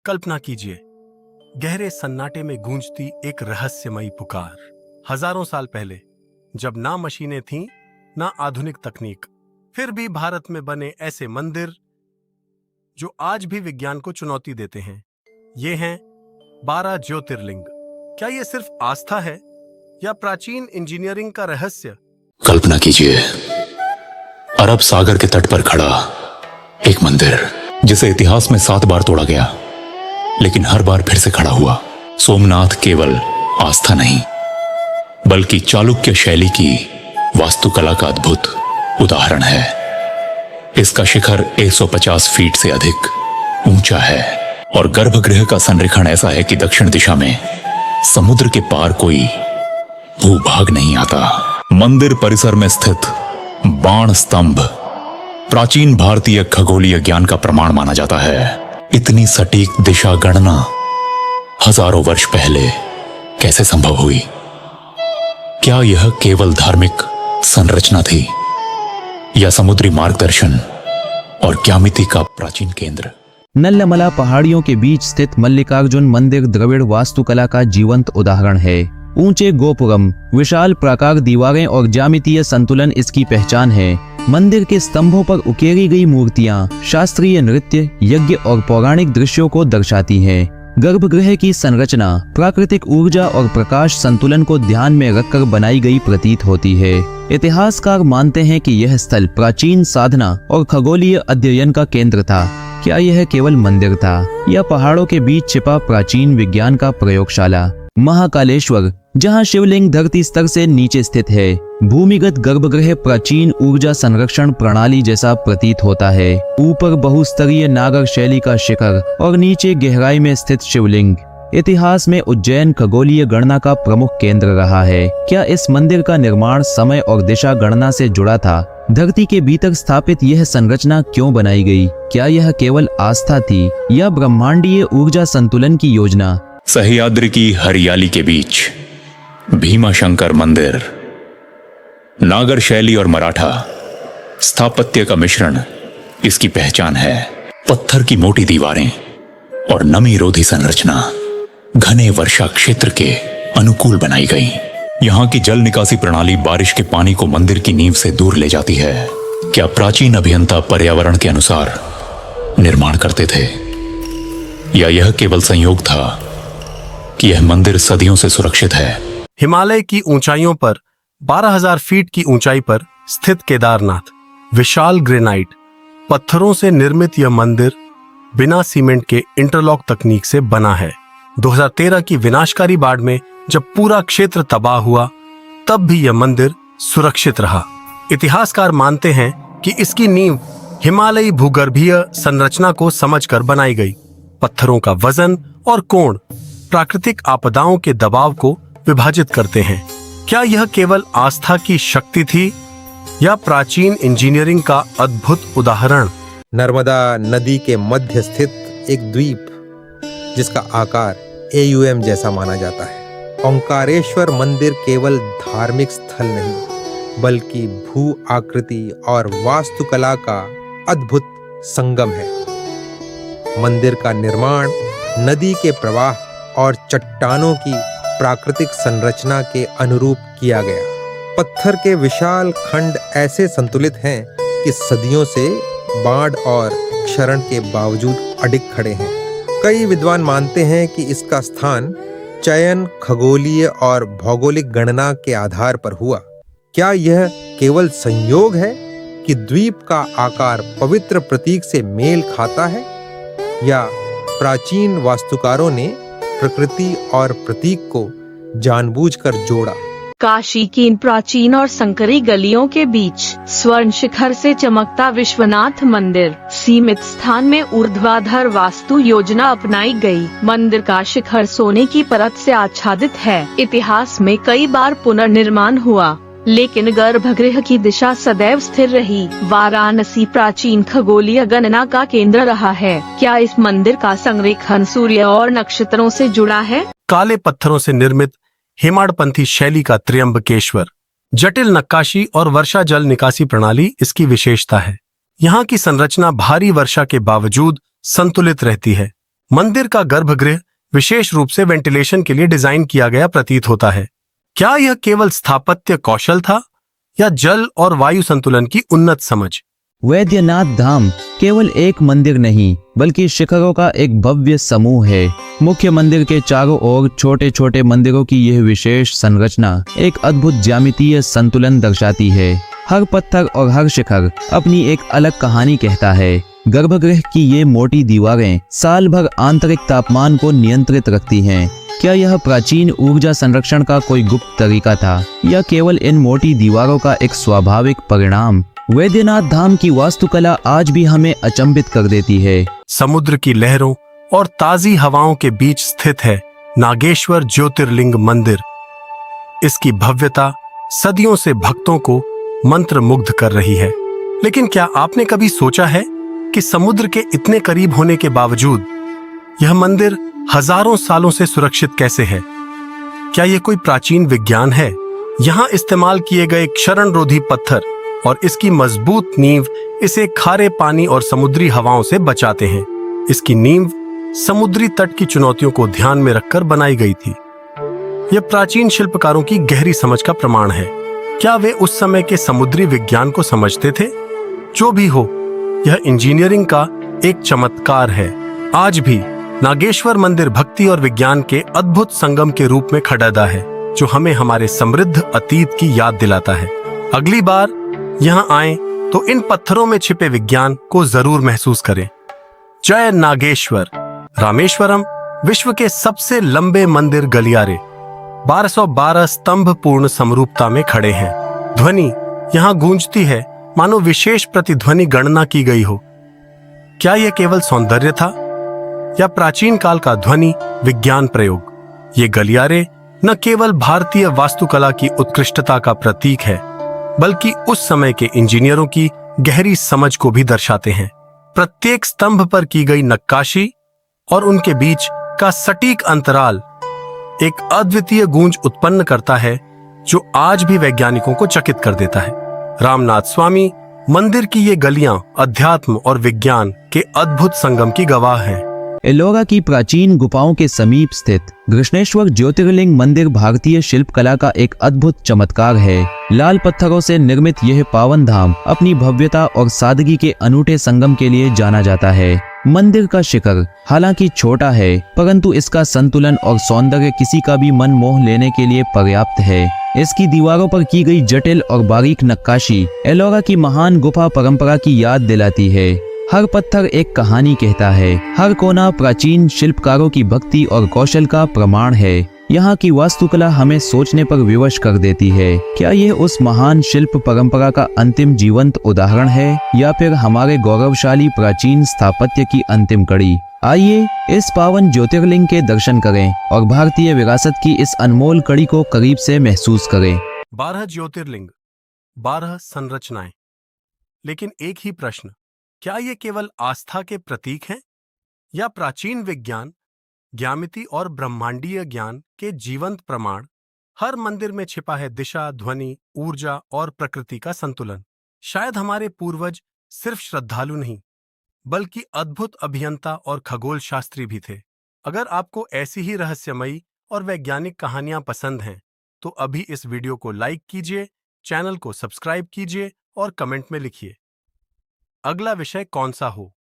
कल्पना कीजिए, गहरे सन्नाटे में गूंजती एक रहस्यमयी पुकार। हजारों साल पहले, जब ना मशीनें थीं, ना आधुनिक तकनीक, फिर भी भारत में बने ऐसे मंदिर जो आज भी विज्ञान को चुनौती देते हैं। ये हैं 12 ज्योतिर्लिंग। क्या ये सिर्फ आस्था है या प्राचीन इंजीनियरिंग का रहस्य? कल्पना कीजिए, अरब सागर के तट पर खड़ा एक मंदिर जिसे इतिहास में 7 बार तोड़ा गया, लेकिन हर बार फिर से खड़ा हुआ। सोमनाथ केवल आस्था नहीं, बल्कि चालुक्य शैली की वास्तुकला का अद्भुत उदाहरण है। इसका शिखर 150 फीट से अधिक ऊंचा है और गर्भगृह का संरेखण ऐसा है कि दक्षिण दिशा में समुद्र के पार कोई भूभाग नहीं आता। मंदिर परिसर में स्थित बाण स्तंभ प्राचीन भारतीय खगोलीय ज्ञान का प्रमाण माना जाता है। इतनी सटीक दिशा गणना हजारों वर्ष पहले कैसे संभव हुई? क्या यह केवल धार्मिक संरचना थी या समुद्री मार्गदर्शन और ज्यामिति का प्राचीन केंद्र? नल्लमला पहाड़ियों के बीच स्थित मल्लिकार्जुन मंदिर द्रविड़ वास्तुकला का जीवंत उदाहरण है। ऊंचे गोपुरम, विशाल प्राकार दीवारें और ज्यामितीय संतुलन इसकी पहचान है। मंदिर के स्तंभों पर उकेरी गई मूर्तियां शास्त्रीय नृत्य, यज्ञ और पौराणिक दृश्यों को दर्शाती हैं। गर्भगृह की संरचना प्राकृतिक ऊर्जा और प्रकाश संतुलन को ध्यान में रखकर बनाई गई प्रतीत होती है। इतिहासकार मानते हैं कि यह स्थल प्राचीन साधना और खगोलीय अध्ययन का केंद्र था। क्या यह केवल मंदिर था या पहाड़ों के बीच छिपा प्राचीन विज्ञान का प्रयोगशाला? महाकालेश्वर, जहां शिवलिंग धरती स्तर से नीचे स्थित है, भूमिगत गर्भगृह प्राचीन ऊर्जा संरक्षण प्रणाली जैसा प्रतीत होता है। ऊपर बहुस्तरीय नागर शैली का शिखर और नीचे गहराई में स्थित शिवलिंग। इतिहास में उज्जैन खगोलीय गणना का प्रमुख केंद्र रहा है। क्या इस मंदिर का निर्माण समय और दिशा गणना से जुड़ा था? धरती के भीतर स्थापित यह संरचना क्यों बनाई गई? क्या यह केवल आस्था थी या ब्रह्मांडीय ऊर्जा संतुलन की योजना? सह्याद्री की हरियाली के बीच भीमाशंकर मंदिर नागर शैली और मराठा स्थापत्य का मिश्रण इसकी पहचान है। पत्थर की मोटी दीवारें और नमी रोधी संरचना घने वर्षा क्षेत्र के अनुकूल बनाई गई। यहाँ की जल निकासी प्रणाली बारिश के पानी को मंदिर की नींव से दूर ले जाती है। क्या प्राचीन अभियंता पर्यावरण के अनुसार निर्माण करते थे या यह केवल संयोग था कि यह मंदिर सदियों से सुरक्षित है? हिमालय की ऊंचाइयों पर 12,000 फीट की ऊंचाई पर स्थित केदारनाथ, विशाल ग्रेनाइट पत्थरों से निर्मित यह मंदिर बिना सीमेंट के इंटरलॉक तकनीक से बना है। 2013 की विनाशकारी बाढ़ में जब पूरा क्षेत्र तबाह हुआ, तब भी यह मंदिर सुरक्षित रहा। इतिहासकार मानते हैं कि इसकी नींव हिमालयी भूगर्भीय संरचना को समझकर बनाई गई। पत्थरों का वजन और कोण प्राकृतिक आपदाओं के दबाव को विभाजित करते हैं। क्या यह केवल आस्था की शक्ति थी या प्राचीन इंजीनियरिंग का अद्भुत उदाहरण? नर्मदा नदी के मध्य स्थित एक द्वीप जिसका आकार AUM जैसा माना जाता है। ओंकारेश्वर मंदिर केवल धार्मिक स्थल नहीं, बल्कि भू आकृति और वास्तुकला का अद्भुत संगम है। मंदिर का निर्माण नदी के प्रवाह और चट्टानों की प्राकृतिक संरचना के अनुरूप किया गया। पत्थर के विशाल खंड ऐसे संतुलित हैं कि सदियों से बाढ़ और क्षरण के बावजूद अडिग खड़े हैं। कई विद्वान मानते हैं कि इसका स्थान चयन खगोलीय और भौगोलिक गणना के आधार पर हुआ। क्या यह केवल संयोग है कि द्वीप का आकार पवित्र प्रतीक से मेल खाता है या प्राचीन वास्तुकारों ने प्रकृति और प्रतीक को जानबूझकर जोड़ा? काशी की इन प्राचीन और संकरी गलियों के बीच स्वर्ण शिखर से चमकता विश्वनाथ मंदिर, सीमित स्थान में ऊर्ध्वाधर वास्तु योजना अपनाई गई। मंदिर का शिखर सोने की परत से आच्छादित है। इतिहास में कई बार पुनर्निर्माण हुआ, लेकिन गर्भगृह की दिशा सदैव स्थिर रही। वाराणसी प्राचीन खगोलीय गणना का केंद्र रहा है। क्या इस मंदिर का संरेखण सूर्य और नक्षत्रों से जुड़ा है? काले पत्थरों से निर्मित हेमाडपंथी शैली का त्र्यंबकेश्वर, जटिल नक्काशी और वर्षा जल निकासी प्रणाली इसकी विशेषता है। यहाँ की संरचना भारी वर्षा के बावजूद संतुलित रहती है। मंदिर का गर्भगृह विशेष रूप से वेंटिलेशन के लिए डिजाइन किया गया प्रतीत होता है। क्या यह केवल स्थापत्य कौशल था या जल और वायु संतुलन की उन्नत समझ? वैद्यनाथ धाम केवल एक मंदिर नहीं बल्कि शिखरों का एक भव्य समूह है। मुख्य मंदिर के चारों ओर छोटे छोटे मंदिरों की यह विशेष संरचना एक अद्भुत ज्यामितीय संतुलन दर्शाती है। हर पत्थर और हर शिखर अपनी एक अलग कहानी कहता है। गर्भगृह की ये मोटी दीवारें साल भर आंतरिक तापमान को नियंत्रित रखती हैं। क्या यह प्राचीन ऊर्जा संरक्षण का कोई गुप्त तरीका था या केवल इन मोटी दीवारों का एक स्वाभाविक परिणाम? वैद्यनाथ धाम की वास्तुकला आज भी हमें अचंभित कर देती है। समुद्र की लहरों और ताजी हवाओं के बीच स्थित है नागेश्वर ज्योतिर्लिंग मंदिर। इसकी भव्यता सदियों से भक्तों को मंत्रमुग्ध कर रही है। लेकिन क्या आपने कभी सोचा है कि समुद्र के इतने करीब होने के बावजूद यह मंदिर हजारों सालों से सुरक्षित कैसे है? क्या यह कोई प्राचीन विज्ञान है? यहाँ इस्तेमाल किए गए क्षरणरोधी पत्थर और इसकी मजबूत नींव इसे खारे पानी और समुद्री हवाओं से बचाते हैं। इसकी नींव समुद्री तट की चुनौतियों को ध्यान में रखकर बनाई गई थी। यह प्राचीन शिल्पकारों की गहरी समझ का प्रमाण है। क्या वे उस समय के समुद्री विज्ञान को समझते थे? जो भी हो, यह इंजीनियरिंग का एक चमत्कार है। आज भी नागेश्वर मंदिर भक्ति और विज्ञान के अद्भुत संगम के रूप में खड़ा है, जो हमें हमारे समृद्ध अतीत की याद दिलाता है। अगली बार यहाँ आएं तो इन पत्थरों में छिपे विज्ञान को जरूर महसूस करें। जय नागेश्वर। रामेश्वरम विश्व के सबसे लंबे मंदिर गलियारे 1212 स्तंभ पूर्ण समरूपता में खड़े हैं। ध्वनि यहाँ गूंजती है मानो विशेष प्रतिध्वनि गणना की गई हो। क्या यह केवल सौंदर्य था या प्राचीन काल का ध्वनि विज्ञान प्रयोग? ये गलियारे न केवल भारतीय वास्तुकला की उत्कृष्टता का प्रतीक है, बल्कि उस समय के इंजीनियरों की गहरी समझ को भी दर्शाते हैं। प्रत्येक स्तंभ पर की गई नक्काशी और उनके बीच का सटीक अंतराल एक अद्वितीय गूंज उत्पन्न करता है, जो आज भी वैज्ञानिकों को चकित कर देता है। रामनाथ स्वामी मंदिर की ये गलियां अध्यात्म और विज्ञान के अद्भुत संगम की गवाह हैं। एलोरा की प्राचीन गुफाओं के समीप स्थित कृष्णेश्वर ज्योतिर्लिंग मंदिर भारतीय शिल्पकला का एक अद्भुत चमत्कार है। लाल पत्थरों से निर्मित यह पावन धाम अपनी भव्यता और सादगी के अनूठे संगम के लिए जाना जाता है। मंदिर का शिखर हालांकि छोटा है, परंतु इसका संतुलन और सौंदर्य किसी का भी मन मोह लेने के लिए पर्याप्त है। इसकी दीवारों पर की गई जटिल और बारीक नक्काशी एलोरा की महान गुफा परंपरा की याद दिलाती है। हर पत्थर एक कहानी कहता है, हर कोना प्राचीन शिल्पकारों की भक्ति और कौशल का प्रमाण है। यहाँ की वास्तुकला हमें सोचने पर विवश कर देती है। क्या यह उस महान शिल्प परंपरा का अंतिम जीवंत उदाहरण है या फिर हमारे गौरवशाली प्राचीन स्थापत्य की अंतिम कड़ी? आइए इस पावन ज्योतिर्लिंग के दर्शन करें और भारतीय विरासत की इस अनमोल कड़ी को करीब से महसूस करें। 12 ज्योतिर्लिंग, 12 संरचनाएं। लेकिन एक ही प्रश्न, क्या ये केवल आस्था के प्रतीक हैं या प्राचीन विज्ञान, ज्यामिति और ब्रह्मांडीय ज्ञान के जीवंत प्रमाण? हर मंदिर में छिपा है दिशा, ध्वनि, ऊर्जा और प्रकृति का संतुलन। शायद हमारे पूर्वज सिर्फ श्रद्धालु नहीं, बल्कि अद्भुत अभियंता और खगोल शास्त्री भी थे। अगर आपको ऐसी ही रहस्यमयी और वैज्ञानिक कहानियां पसंद हैं, तो अभी इस वीडियो को लाइक कीजिए, चैनल को सब्सक्राइब कीजिए और कमेंट में लिखिए अगला विषय कौन सा हो।